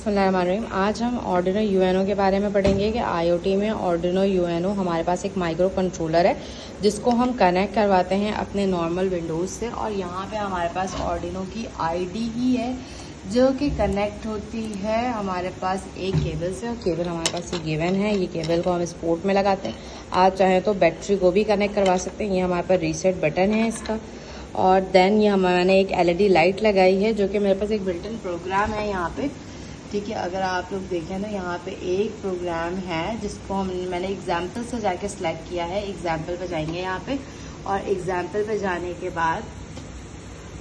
बिस्मिल्लाहिर्रहमानिर्रहीम। आज हम आर्डिनो यूएनओ के बारे में पढ़ेंगे कि आईओटी में आर्डिनो यूएनओ हमारे पास एक माइक्रो कंट्रोलर है जिसको हम कनेक्ट करवाते हैं अपने नॉर्मल विंडोज़ से, और यहाँ पे हमारे पास आर्डिनो की आईडी ही है जो कि कनेक्ट होती है हमारे पास एक केबल से, और केबल हमारे पास ये गिवन है। ये केबल को हम इस पोर्ट में लगाते हैं। आप चाहें तो बैटरी को भी कनेक्ट करवा सकते हैं। ये हमारे पास रीसेट बटन है इसका, और देन ये मैंने एक एलईडी लाइट लगाई है जो कि मेरे पास एक बिल्ट इन प्रोग्राम है यहाँ पे। ठीक है, अगर आप लोग देखें ना, यहाँ पे एक प्रोग्राम है जिसको मैंने एग्जाम्पल से जाके सिलेक्ट किया है। एग्जाम्पल पे जाएंगे यहाँ पे, और एग्जाम्पल पे जाने के बाद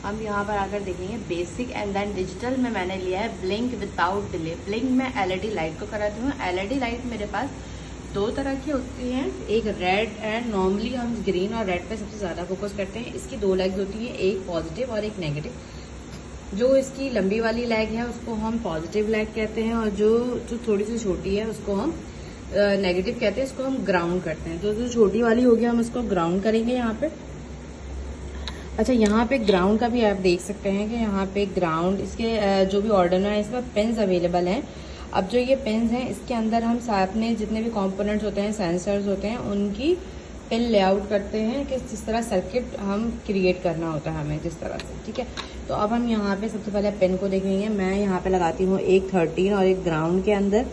हम यहाँ पर आकर देखेंगे बेसिक एंड देन डिजिटल में मैंने लिया है ब्लिंक विदाउट डिले। ब्लिंक में एलईडी लाइट को कराती हूँ। एलईडी लाइट मेरे पास दो तरह की होती हैं, एक रेड एंड नॉर्मली हम ग्रीन और रेड पे सबसे ज़्यादा फोकस करते हैं। इसकी दो लेग्स होती हैं, एक पॉजिटिव और एक नेगेटिव। जो इसकी लंबी वाली लेग है उसको हम पॉजिटिव लेग कहते हैं, और जो थोड़ी सी छोटी है उसको हम नेगेटिव कहते हैं। इसको हम ग्राउंड करते हैं। तो जो छोटी वाली होगी हम इसको ग्राउंड करेंगे यहाँ पे। अच्छा, यहाँ पे ग्राउंड का भी आप देख सकते हैं कि यहाँ पे ग्राउंड इसके जो भी आर्डिनो है इसमें पिन्स अवेलेबल हैं। अब जो ये पिन्स हैं इसके अंदर हम अपने जितने भी कंपोनेंट्स होते हैं, सेंसर्स होते हैं, उनकी पिन लेआउट करते हैं कि जिस तरह सर्किट हम क्रिएट करना होता है हमें जिस तरह से। ठीक है, तो अब हम यहाँ पे सबसे पहले पिन को देखेंगे। मैं यहाँ पे लगाती हूँ एक 13 और एक ग्राउंड के अंदर।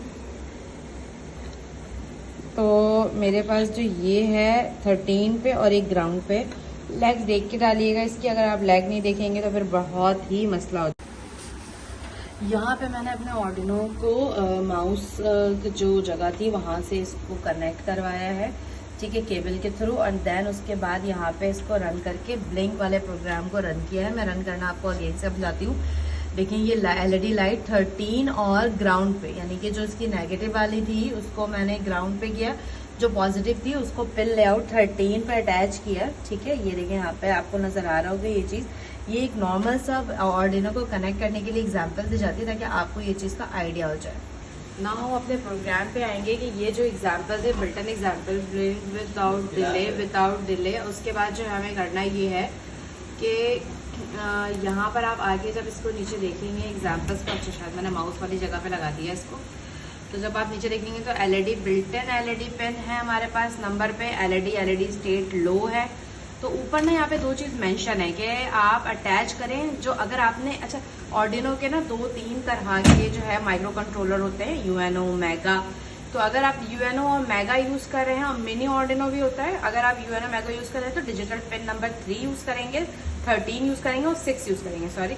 तो मेरे पास जो ये है 13 पे और एक ग्राउंड पे। लेग्स देख के डालिएगा इसकी, अगर आप लेग नहीं देखेंगे तो फिर बहुत ही मसला होता है। यहाँ पे मैंने अपने आर्डिनो को माउस जो जगह थी वहाँ से इसको कनेक्ट करवाया है, ठीक है, केबल के थ्रू, और देन उसके बाद यहाँ पे इसको रन करके ब्लिंक वाले प्रोग्राम को रन किया है। मैं रन करना आपको अगेन से समझाती हूँ। देखें, ये एलईडी लाइट 13 और ग्राउंड पे, यानी कि जो इसकी नेगेटिव वाली थी उसको मैंने ग्राउंड पे किया, जो पॉजिटिव थी उसको पिन लेआउट 13 पे अटैच किया। ठीक है, ये देखें यहाँ पे आपको नजर आ रहा होगा ये चीज़। ये एक नॉर्मल सा आर्डिनो को कनेक्ट करने के लिए एग्जाम्पल दी जाती है ताकि आपको ये चीज़ का आइडिया हो जाए। ना हम अपने प्रोग्राम पे आएंगे कि ये जो एग्जाम्पल है बिल्टन एग्जाम्पल विदाउट डिले। उसके बाद जो हमें करना ये है कि यहाँ पर आप आगे जब इसको नीचे देखेंगे एग्जाम्पल्स को, अच्छा शायद मैंने माउस वाली जगह पे लगा दिया इसको, तो जब आप नीचे देखेंगे तो एलईडी बिल्टन एलईडी पेन है हमारे पास नंबर पे। एलईडी स्टेट लो है। तो ऊपर ना यहाँ पे दो चीज़ मेंशन है कि आप अटैच करें, जो अगर आपने, अच्छा आर्डिनो के ना 2-3 तरह के जो है माइक्रो कंट्रोलर होते हैं, यूएनओ, मेगा। तो अगर आप यूएनओ और मेगा यूज़ कर रहे हैं, और मिनी आर्डिनो भी होता है, अगर आप यूएनओ मेगा यूज़ कर रहे हैं तो डिजिटल पिन नंबर 3 यूज़ करेंगे, 13 यूज़ करेंगे और 6 यूज़ करेंगे, सॉरी,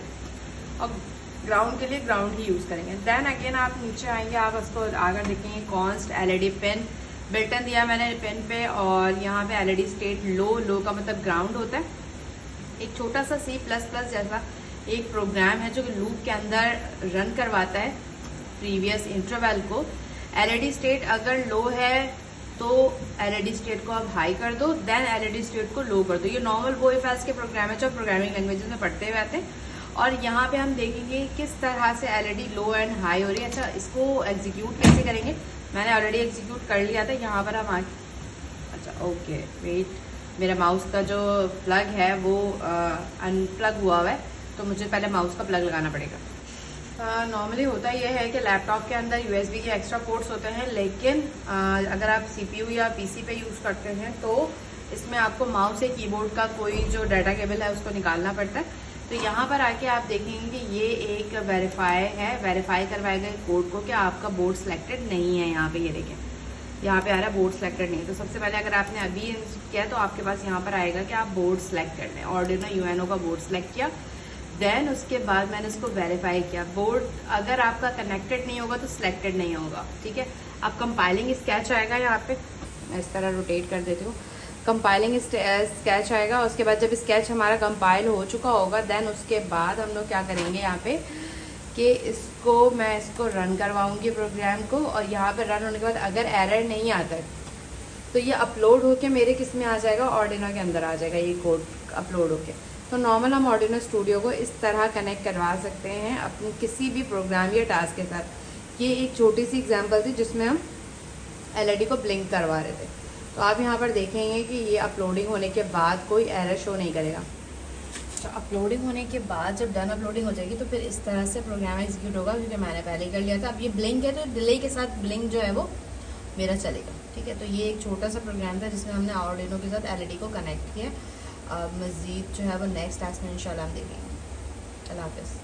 और ग्राउंड के लिए ग्राउंड ही यूज़ करेंगे। देन अगेन आप नीचे आएंगे, आप उसको आगे देखेंगे कॉन्स्ट एलईडी पिन बिल्टन दिया मैंने पेन पे, और यहाँ पे एलईडी स्टेट लो का मतलब ग्राउंड होता है। एक छोटा सा C++ जैसा एक प्रोग्राम है जो कि लूप के अंदर रन करवाता है प्रीवियस इंटरवल को। एलईडी स्टेट अगर लो है तो एलईडी स्टेट को आप हाई कर दो, देन एलईडी स्टेट को लो कर दो। ये नॉर्मल वोएफएस के प्रोग्राम है जो प्रोग्रामिंग लैंग्वेजेस में पढ़ते हुए आते हैं। और यहाँ पे हम देखेंगे किस तरह से एलईडी लो एंड हाई हो रही है। अच्छा, इसको एग्जीक्यूट कैसे करेंगे, मैंने ऑलरेडी एग्जीक्यूट कर लिया था। यहाँ पर हम अच्छा ओके वेट, मेरा माउस का जो प्लग है वो अनप्लग हुआ है, तो मुझे पहले माउस का प्लग लगाना पड़ेगा। नॉर्मली होता यह है कि लैपटॉप के अंदर यूएसबी के एक्स्ट्रा पोर्ट्स होते हैं, लेकिन अगर आप सीपीयू या पीसी पे यूज़ करते हैं तो इसमें आपको माउस या कीबोर्ड का कोई जो डाटा केबल है उसको निकालना पड़ता है। तो यहाँ पर आके आप देखेंगे कि ये एक वेरीफाई करवाए गए कोड को कि आपका बोर्ड सिलेक्टेड नहीं है। यहाँ पे ये देखें, यहाँ पे आ रहा है बोर्ड सिलेक्टेड नहीं। तो सबसे पहले अगर आपने अभी इंस्टॉल किया तो आपके पास यहाँ पर आएगा कि आप बोर्ड सिलेक्ट कर लें। आर्डिनो यूएनओ का बोर्ड सिलेक्ट किया, देन उसके बाद मैंने इसको वेरीफाई किया। बोर्ड अगर आपका कनेक्टेड नहीं होगा तो सिलेक्टेड नहीं होगा। ठीक है, अब कंपाइलिंग स्केच आएगा, यहाँ पे मैं इस तरह रोटेट कर देती हूँ। कंपाइलिंग स्केच आएगा। उसके बाद जब स्केच हमारा कंपाइल हो चुका होगा, देन उसके बाद हम लोग क्या करेंगे यहाँ पे कि मैं इसको रन करवाऊंगी प्रोग्राम को, और यहाँ पे रन होने के बाद अगर एरर नहीं आता है तो ये अपलोड होके मेरे किस में आ जाएगा, आर्डिनो के अंदर आ जाएगा ये कोड अपलोड होके। तो नॉर्मल हम आर्डिनो स्टूडियो को इस तरह कनेक्ट करवा सकते हैं अपने किसी भी प्रोग्राम या टास्क के साथ। ये एक छोटी सी एग्जाम्पल थी जिसमें हम एलईडी को ब्लिंक करवा रहे थे। तो आप यहाँ पर देखेंगे कि ये अपलोडिंग होने के बाद कोई एरर शो नहीं करेगा। तो अपलोडिंग होने के बाद जब डन अपलोडिंग हो जाएगी तो फिर इस तरह से प्रोग्राम एग्जीक्यूट होगा, क्योंकि मैंने पहले ही कर लिया था। अब ये ब्लिंक है तो डिले के साथ ब्लिंक जो है वो मेरा चलेगा, ठीक है। तो ये एक छोटा सा प्रोग्राम था जिसमें हमने आर्डिनो के साथ एलईडी को कनेक्ट किया। अब मज़ीद जो है वो नेक्स्ट क्लास में इंशाल्लाह हम देखेंगे। अल्लाह हाफ़िज़।